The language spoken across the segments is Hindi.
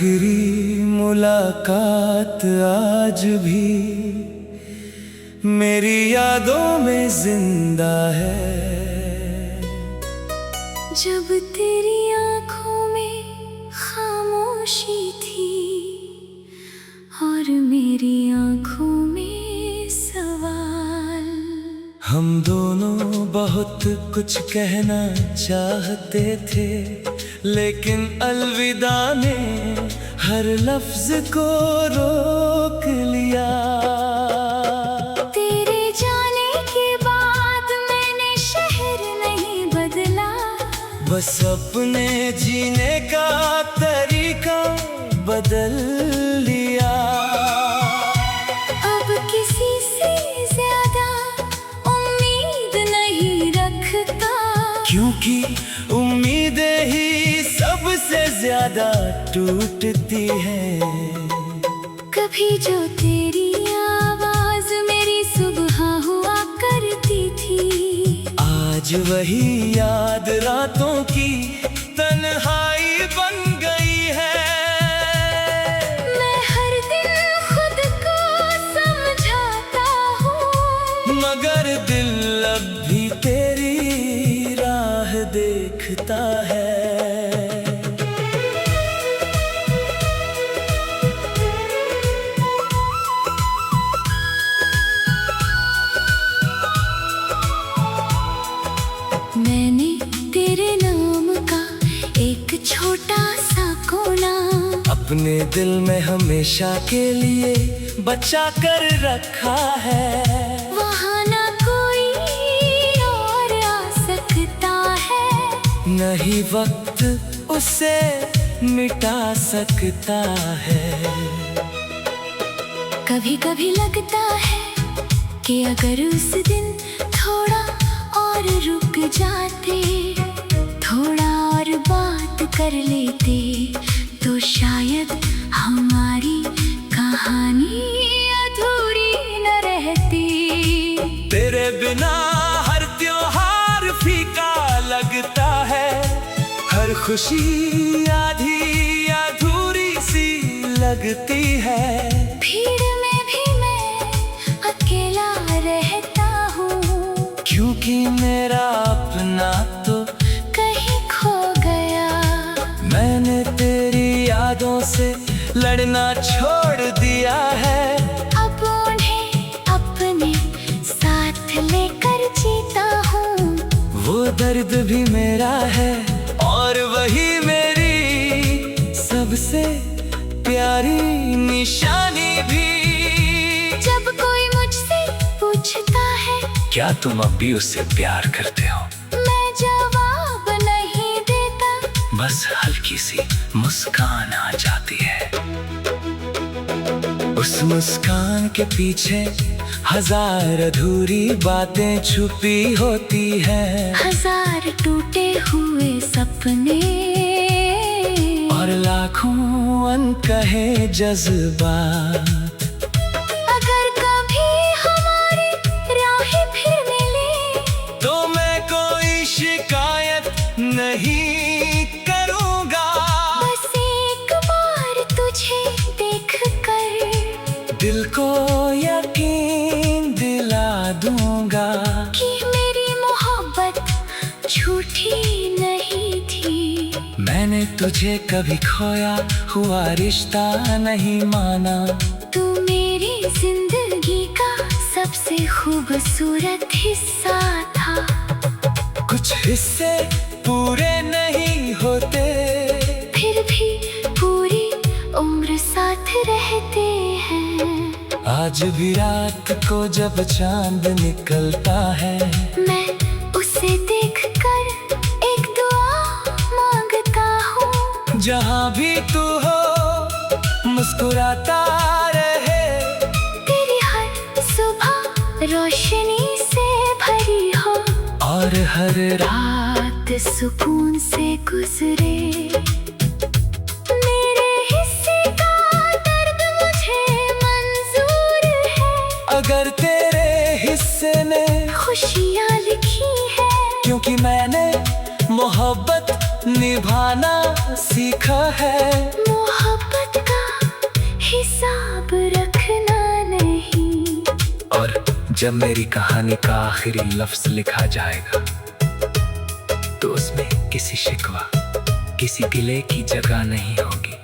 आखिरी मुलाकात आज भी मेरी यादों में जिंदा है। जब तेरी आंखों में खामोशी थी और मेरी आंखों में सवाल। हम दोनों बहुत कुछ कहना चाहते थे, लेकिन अलविदा ने हर लफ्ज को रोक लिया। तेरे जाने के बाद मैंने शहर नहीं बदला, बस अपने जीने का तरीका बदल लिया। अब किसी से ज्यादा उम्मीद नहीं रखता, क्योंकि उम्मीदें ही सबसे ज्यादा टूटती है। कभी जो तेरी आवाज मेरी सुबह हुआ करती थी, आज वही याद रातों की तन्हाई बन गई है। मैं हर दिन खुद को समझाता हूँ, मगर दिल अब भी तेरी राह देखता है। मैंने तेरे नाम का एक छोटा सा कोना अपने दिल में हमेशा के लिए बचा कर रखा है। वहाँ ना कोई और आ सकता है, नहीं वक्त उसे मिटा सकता है। कभी कभी लगता है कि अगर उस दिन थोड़ा और रुक जाते, थोड़ा और बात कर लेते, तो शायद हमारी कहानी अधूरी न रहती। तेरे बिना हर त्योहार फीका लगता है, हर खुशी आधी अधूरी सी लगती है। भीड़ में भी मैं अकेला रहता हूँ, क्योंकि मेरा अपना तो कहीं खो गया। मैंने तेरी यादों से लड़ना छोड़ दिया है। अब उन्हें अपने साथ लेकर जीता हूँ, वो दर्द भी मेरा है और वही मेरी सबसे प्यारी निशानी भी। जब कोई मुझसे पूछता है क्या तुम अब भी उससे प्यार करते हो, मैं जवाब नहीं देता, बस हल्की सी मुस्कान आ जाती है। उस मुस्कान के पीछे हजार अधूरी बातें छुपी होती हैं, हजार टूटे हुए सपने और लाखों अनकहे जज्बात। अगर कभी हमारी राहें फिर मिले, तो मैं कोई शिकायत नहीं करूँगा। बस एक बार तुझे देखकर दिल को यकीन दिला दूंगा कि मेरी मोहब्बत झूठी नहीं थी। मैंने तुझे कभी खोया हुआ रिश्ता नहीं माना। तू मेरी जिंदगी का सबसे खूबसूरत हिस्सा था। कुछ हिस्से पूरे नहीं होते, फिर भी पूरी उम्र साथ रहते हैं। आज भी रात को जब चांद निकलता है, मैं उसे देखकर एक दुआ मांगता हूँ। जहाँ भी तू हो मुस्कुराता रहे, तेरी हर सुबह रोशनी से भरी हो और हर रात सुकून से गुजरे। मेरे हिस्से का दर्द मुझे मंजूर है, अगर तेरे हिस्से में खुशियाँ लिखी है। क्योंकि मैंने मोहब्बत निभाना सीखा है। मोहब्बत का हिसाब रखना नहीं। और जब मेरी कहानी का आखिरी लफ्ज लिखा जाएगा तो उसमें किसी शिकवा, किसी गिले की जगह नहीं होगी।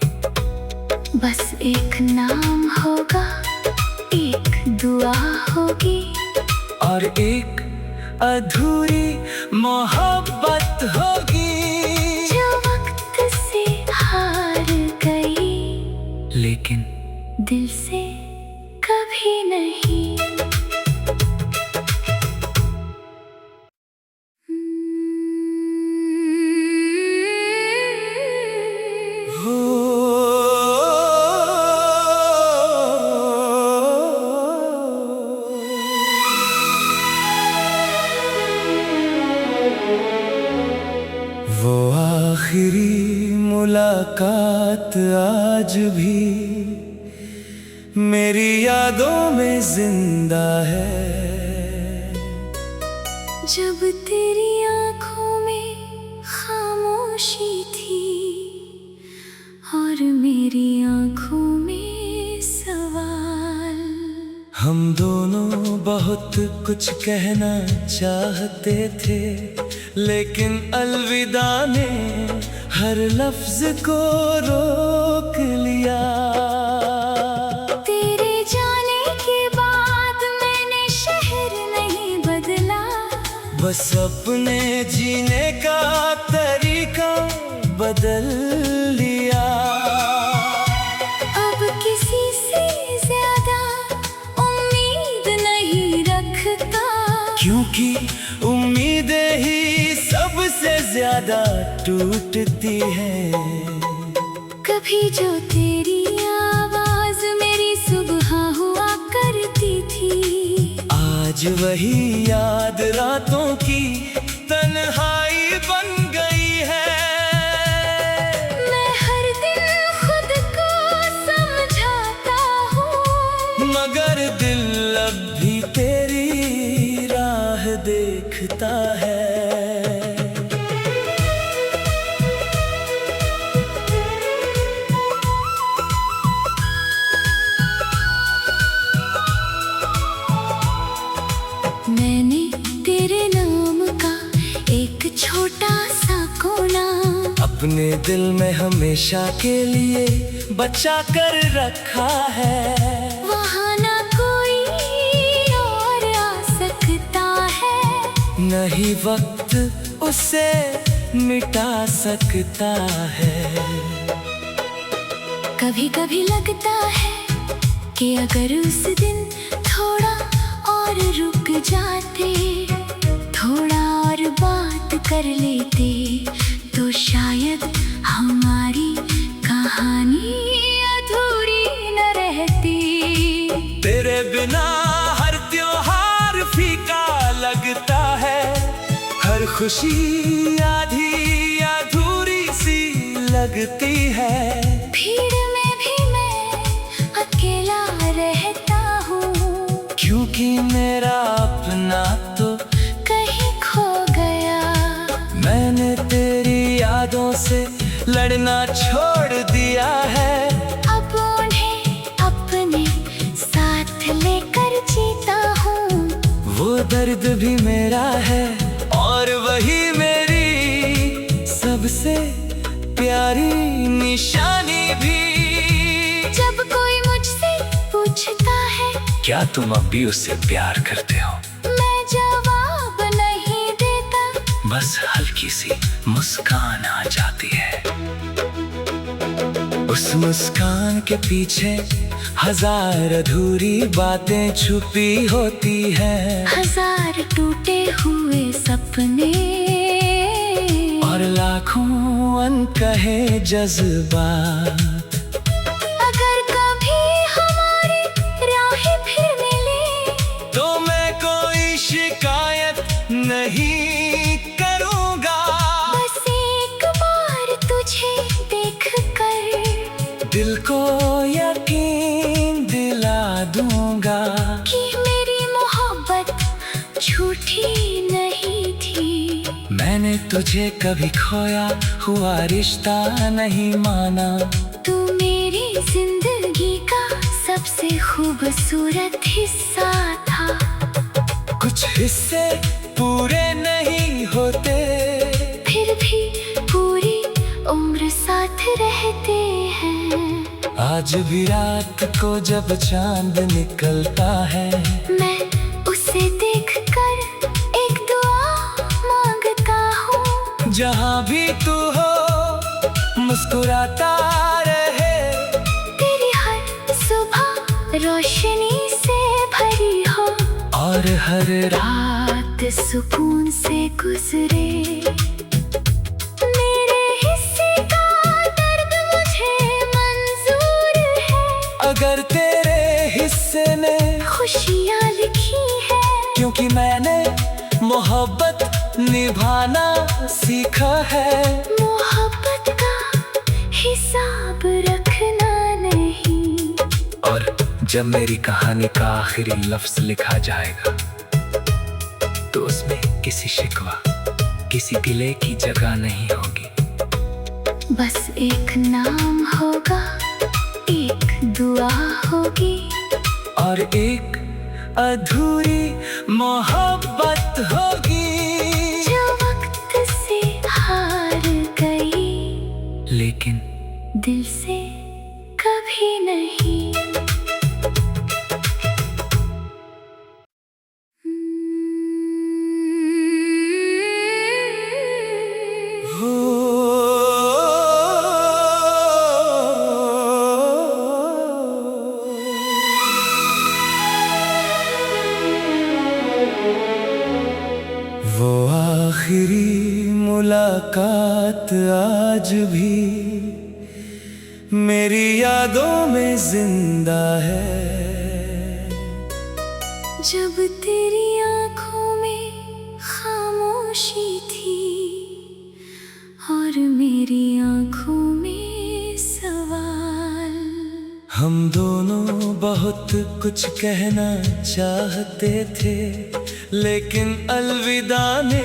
बस एक नाम होगा, एक दुआ होगी और एक अधूरी मोहब्बत होगी जो वक्त से हार गई, लेकिन दिल से कभी नहीं। वो आखिरी मुलाकात आज भी मेरी यादों में जिंदा है। जब तेरी आंखों में खामोशी थी और मेरी आंखों में सवाल। हम दोनों बहुत कुछ कहना चाहते थे, लेकिन अलविदा ने हर लफ्ज को रोक लिया। तेरे जाने के बाद मैंने शहर नहीं बदला, बस अपने जीने का तरीका बदल लिया। अब किसी से ज्यादा उम्मीद नहीं रखता, क्योंकि उम्मीदें ही सबसे ज्यादा टूटती है। कभी जो तेरी आवाज मेरी सुबह हुआ करती थी, आज वही याद रातों की तन्हाई बन गई है। मैं हर दिन खुद को समझाता हूँ, मगर दिल अब भी तेरी राह देखता है। मैंने तेरे नाम का एक छोटा सा कोना अपने दिल में हमेशा के लिए बचा कर रखा है। वहाँ ना कोई और आ सकता है, नहीं वक्त उसे मिटा सकता है। कभी कभी लगता है कि अगर उस दिन थोड़ा और रुक जाते, थोड़ा और बात कर लेते, तो शायद हमारी कहानी अधूरी न रहती। तेरे बिना हर त्योहार फीका लगता है, हर खुशी आधी अधूरी सी लगती है। भीड़ में भी मैं अकेला रहता हूँ, क्योंकि मेरा अपना तो कहीं खो गया। मैंने तेरी यादों से लड़ना छोड़ दिया है। अब उन्हें अपने साथ लेकर जीता हूँ, वो दर्द भी मेरा है और वही मेरी सबसे प्यारी निशानी भी। जब कोई मुझसे पूछता है क्या तुम अब भी उससे प्यार करते हो, मैं जवाब नहीं देता, बस हल्की सी मुस्कान आ जाती है। उस मुस्कान के पीछे हजार अधूरी बातें छुपी होती हैं, हजार टूटे हुए सपने और लाखों अनकहे जज्बात। अगर कभी हमारी राहें फिर मिले, तो मैं कोई शिकायत नहीं करूँगा। बस एक बार तुझे देखकर दिल को यकीन दिला दूंगा कि मेरी मोहब्बत झूठी नहीं थी। मैंने तुझे कभी खोया हुआ रिश्ता नहीं माना। तू मेरी जिंदगी का सबसे खूबसूरत हिस्सा था। कुछ हिस्से पूरे नहीं होते, फिर भी पूरी उम्र साथ रहते हैं। आज भी रात को जब चांद निकलता है, मैं उसे देखकर एक दुआ मांगता हूँ। जहाँ भी तू हो मुस्कुराता रहे। तेरी हर सुबह रोशनी से भरी हो, और हर रात सुकून से गुजरे। मेरे हिस्से का दर्द मुझे मंजूर है। अगर तेरे हिस्से ने खुशियाँ लिखी है, क्योंकि मैंने मोहब्बत निभाना सीखा है। मोहब्बत का हिसाब रखना नहीं। और जब मेरी कहानी का आखिरी लफ्ज लिखा जाएगा, तो उसमें किसी शिकवा, किसी गिले की जगह नहीं होगी। बस एक नाम होगा, एक दुआ होगी, और एक अधूरी मोहब्बत होगी, जो वक्त से हार गई, लेकिन दिल से कभी नहीं। वो आखिरी मुलाकात आज भी मेरी यादों में जिंदा है। जब तेरी आँखों में खामोशी थी और मेरी आँखों में सवाल। हम दोनों बहुत कुछ कहना चाहते थे, लेकिन अलविदा ने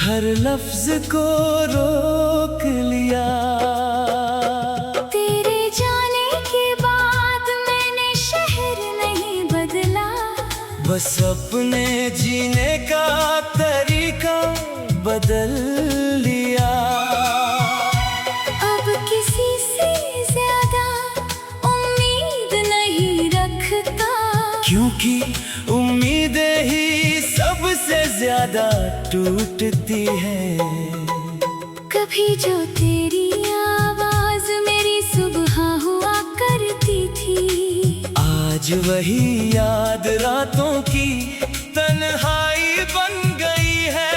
हर लफ्ज को रोक लिया। तेरे जाने के बाद मैंने शहर नहीं बदला, बस अपने जीने का तरीका बदल लिया। अब किसी से ज्यादा उम्मीद नहीं रखता, क्योंकि उम्मीदें ही सबसे ज्यादा टूटती है। कभी जो तेरी आवाज मेरी सुबह हुआ करती थी, आज वही याद रातों की तन्हाई बन गई है।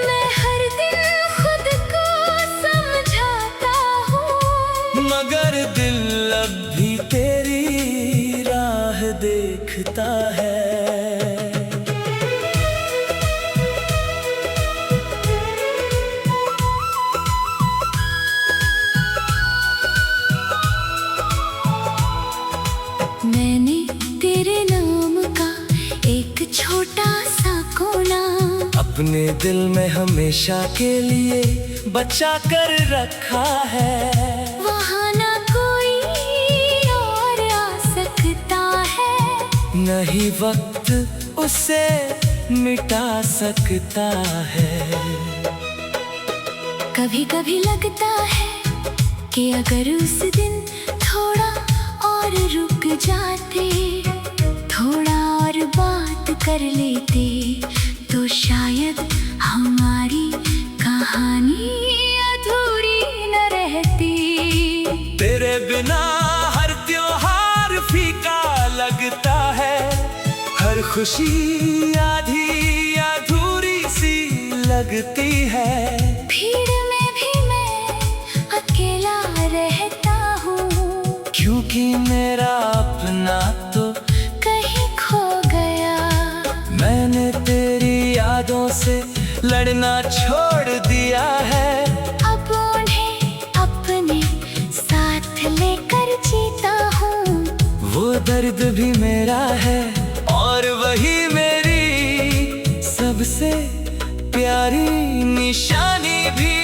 मैं हर दिन खुद को समझाता हूँ, मगर दिल अब भी तेरी राह देखता है। मैंने तेरे नाम का एक छोटा सा कोना अपने दिल में हमेशा के लिए बचा कर रखा है। वहाँ ना कोई और आ सकता है, नहीं वक्त उसे मिटा सकता है। कभी कभी लगता है कि अगर उस दिन थोड़ा और रुक जाते, थोड़ा और बात कर लेते, तो शायद हमारी कहानी अधूरी न रहती। तेरे बिना हर त्योहार फीका लगता है, हर खुशी आधी अधूरी सी लगती है। भीड़ में भी मैं अकेला रहता हूँ, क्योंकि मेरा अपना तो कहीं खो गया। मैंने तेरी यादों से लड़ना छोड़ दिया है। अब उन्हें अपने साथ लेकर जीता हूँ, वो दर्द भी मेरा है और वही मेरी सबसे प्यारी तुम्हारी निशानी भी।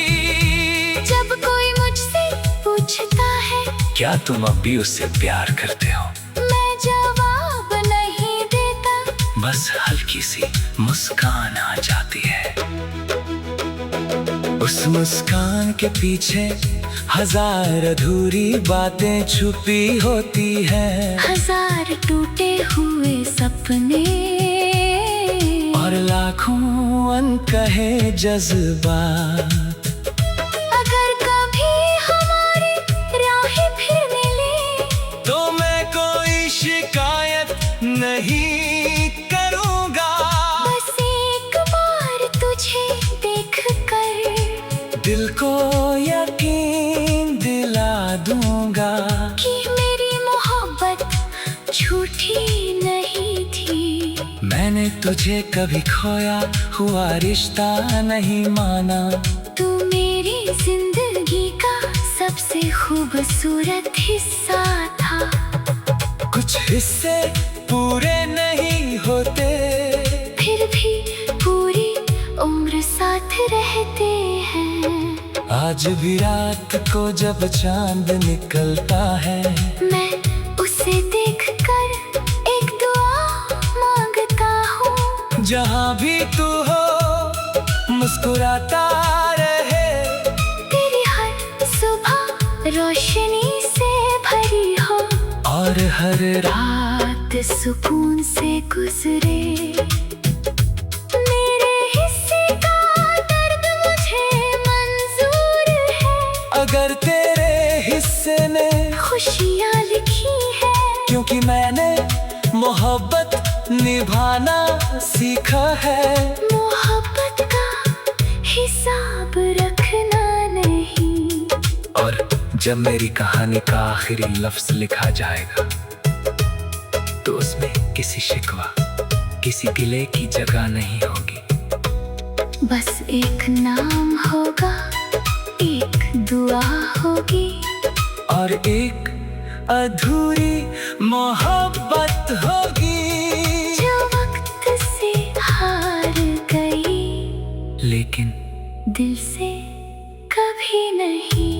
जब कोई मुझसे पूछता है क्या तुम अब भी उससे प्यार करते हो, मैं जवाब नहीं देता, बस हल्की सी मुस्कान आ जाती है। उस मुस्कान के पीछे हजार अधूरी बातें छुपी होती है, हजार टूटे हुए सपने और लाखों अनकहे जज्बात। अगर कभी हमारी राहें फिर मिले तो मैं कोई शिकायत नहीं करूँगा, बस एक बार तुझे देख कर दिल को यकीन दिला दूंगा कि मेरी मोहब्बत झूठी नहीं थी। मैंने तुझे कभी खोया हुआ रिश्ता नहीं माना, तू मेरी जिंदगी का सबसे खूबसूरत हिस्सा था। कुछ हिस्से पूरे नहीं होते, फिर भी पूरी उम्र साथ रहते हैं। आज भी रात को जब चांद निकलता है, मैं उसे देखकर एक दुआ मांगता हूँ, जहाँ भी तू हो मुस्कुराता रहे, तेरी हर सुबह रोशनी से भरी हो और हर रात सुकून से गुजरे। मेरे हिस्से का दर्द मुझे मंजूर है, अगर तेरे हिस्से ने, खुशियाँ लिखी है, क्योंकि मैंने मोहब्बत निभाना सीखा है। मोहब्बत का हिसाब रखना नहीं। और जब मेरी कहानी का आखिरी लफ्ज लिखा जाएगा, तो उसमें किसी शिकवा, किसी गिले की जगह नहीं होगी, बस एक नाम होगा, एक दुआ होगी और एक अधूरी मोहब्बत होगी, जो वक्त से हार गई, लेकिन दिल से कभी नहीं।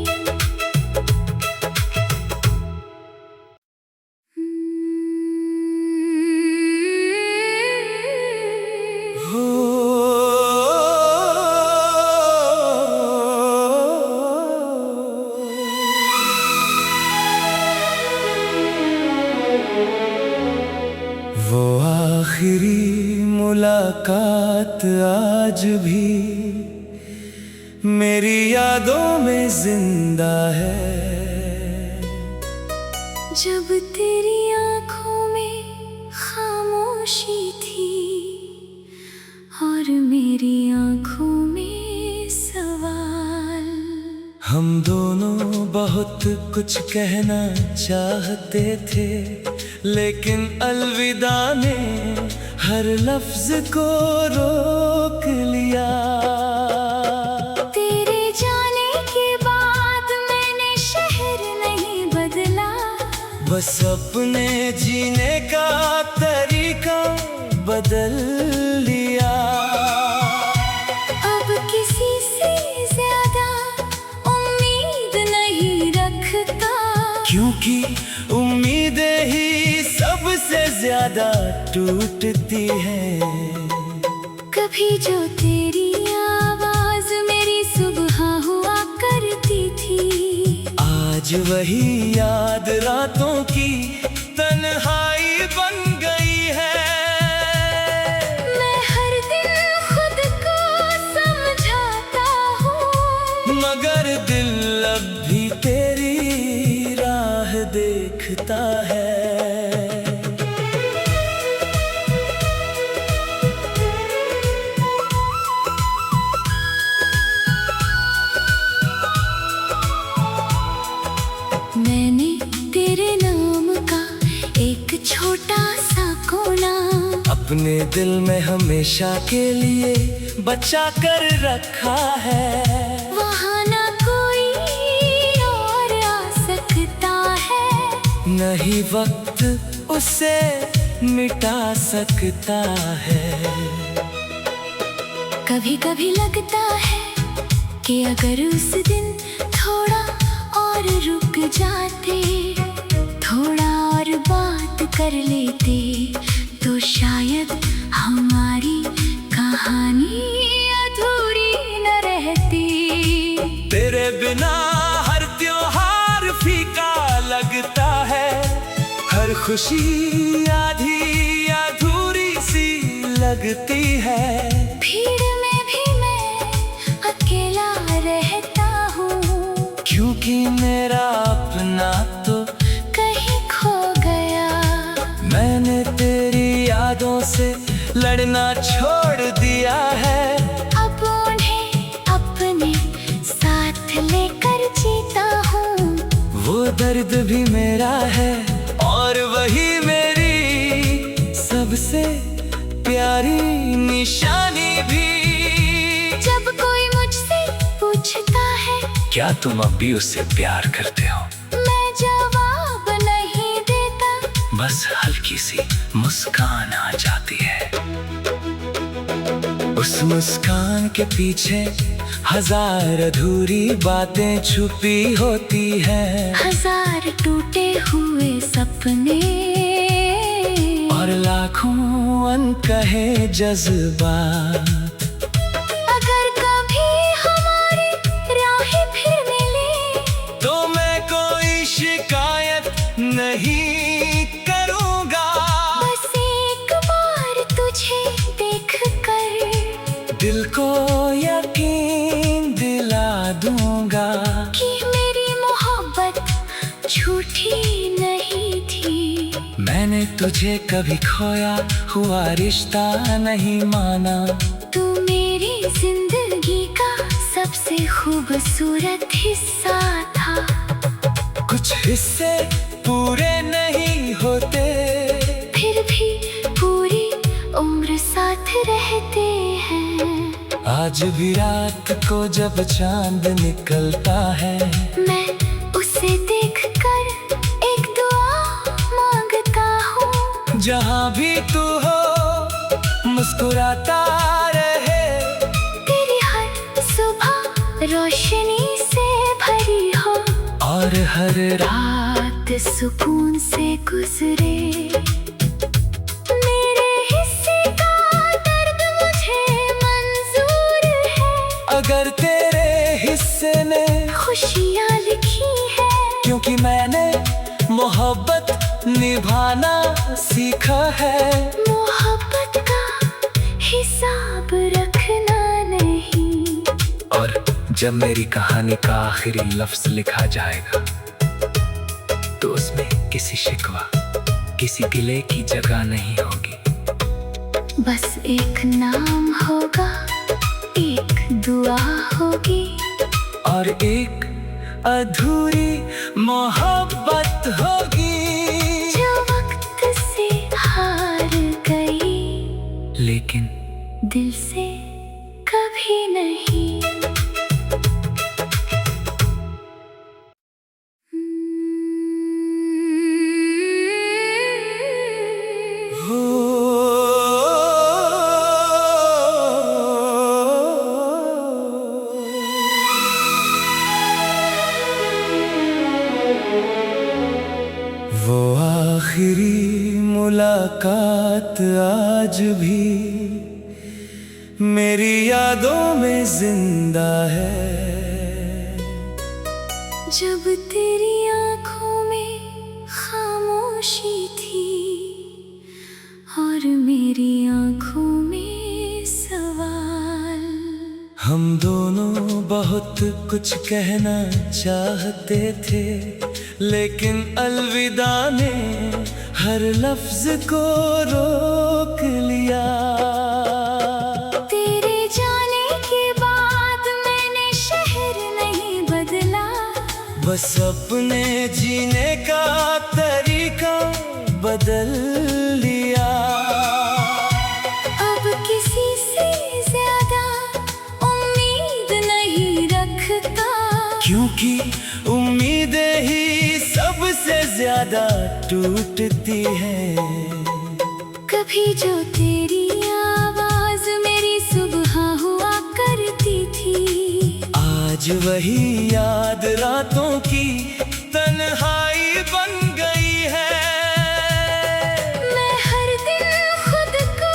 वो आखिरी मुलाकात आज भी मेरी यादों में जिंदा है, जब तेरी आँखों में खामोशी थी और मेरी आँखों में सवाल। हम दोनों बहुत कुछ कहना चाहते थे, लेकिन अलविदा ने हर लफ्ज को रोक लिया। तेरे जाने के बाद मैंने शहर नहीं बदला, बस अपने जीने का तरीका बदल लिया। अब किसी से ज्यादा उम्मीद नहीं रखता, क्योंकि उम्मीदें ही सबसे ज्यादा टूटती हैं। कभी जो तेरी आवाज मेरी सुबह हुआ करती थी, आज वही याद रातों की तन्हाई बन गई है। मैं हर दिन खुद को समझाता हूँ, मगर दिल अब भी तेरी राह देखता है। मैंने तेरे नाम का एक छोटा सा कोना अपने दिल में हमेशा के लिए बचा कर रखा है। वहाँ ना कोई और आ सकता है, नहीं वक्त उसे मिटा सकता है। कभी कभी लगता है कि अगर उस दिन थोड़ा और रुक जाते, थोड़ा और बात कर लेते, तो शायद हमारी कहानी अधूरी न रहती। तेरे बिना हर त्योहार फीका लगता है, हर खुशी आधी अधूरी सी लगती है। भीड़ में भी मैं अकेला रहता हूँ, क्योंकि मेरा अपना तो कहीं खो गया। मैंने तेरी यादों से लड़ना छोड़ दिया है। अब उन्हें अपने साथ लेकर जीता हूँ। वो दर्द भी मेरा है और वही मेरी सबसे प्यारी निशानी भी। जब कोई मुझसे पूछता है क्या तुम अब भी उससे प्यार करते हो, मैं जवाब नहीं देता, बस हल्की सी मुस्कान आ जाती है। उस मुस्कान के पीछे हजार अधूरी बातें छुपी होती हैं, हजार टूटे हुए सपने और लाखों अनकहे जज्बात। अगर कभी हमारी राहें फिर मिले, तो मैं कोई शिकायत नहीं करूँगा। बस एक बार तुझे देखकर दिल को यकीन दिला दूंगा कि मेरी मोहब्बत झूठी नहीं थी। मैंने तुझे कभी खोया हुआ रिश्ता नहीं माना। तू मेरी जिंदगी का सबसे खूबसूरत हिस्सा था। कुछ हिस्से पूरे नहीं होते, फिर भी पूरी उम्र साथ रहते हैं। आज भी रात को जब चांद निकलता है, मैं उसे देखकर एक दुआ मांगता हूँ। जहाँ भी तू हो मुस्कुराता रहे, तेरी हर सुबह रोशनी से भरी हो, और हर रात सुकून से गुजरे। मेरे हिस्से का दर्द मुझे मंजूर है, अगर तेरे हिस्से ने खुशियाँ लिखी है। क्योंकि मैंने मोहब्बत निभाना सीखा है। मोहब्बत का हिसाब रखना नहीं। और जब मेरी कहानी का आखिरी लफ्ज लिखा जाएगा, तो उसमें किसी शिकवा, किसी गिले की जगह नहीं होगी। बस एक नाम होगा, एक दुआ होगी, और एक अधूरी मोहब्बत होगी, जो वक्त से हार गई, लेकिन दिल से कभी नहीं। वो आखिरी मुलाकात आज भी मेरी यादों में जिंदा है। जब तेरी आंखों में खामोशी थी और मेरी आंखों में सवाल। हम दोनों बहुत कुछ कहना चाहते थे, लेकिन अलविदा ने हर लफ्ज को रोक लिया। तेरे जाने के बाद मैंने शहर नहीं बदला, बस अपने जीने का तरीका बदल लिया। अब किसी से ज्यादा उम्मीद नहीं रखता, क्योंकि उम्मीदें ही सबसे ज्यादा टूटती हैं। कभी जो तेरी आवाज मेरी सुबह हुआ आज वही याद रातों की तन्हाई बन गई है। मैं हर दिन खुद को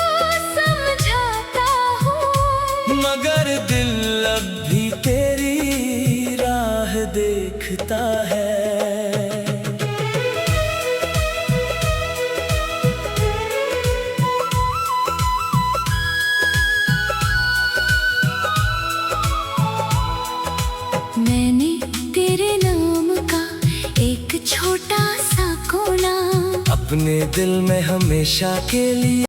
समझाता हूँ, मगर दिल अब भी तेरी राह देखता है। मैंने तेरे नाम का एक छोटा सा कोना अपने दिल में हमेशा के लिए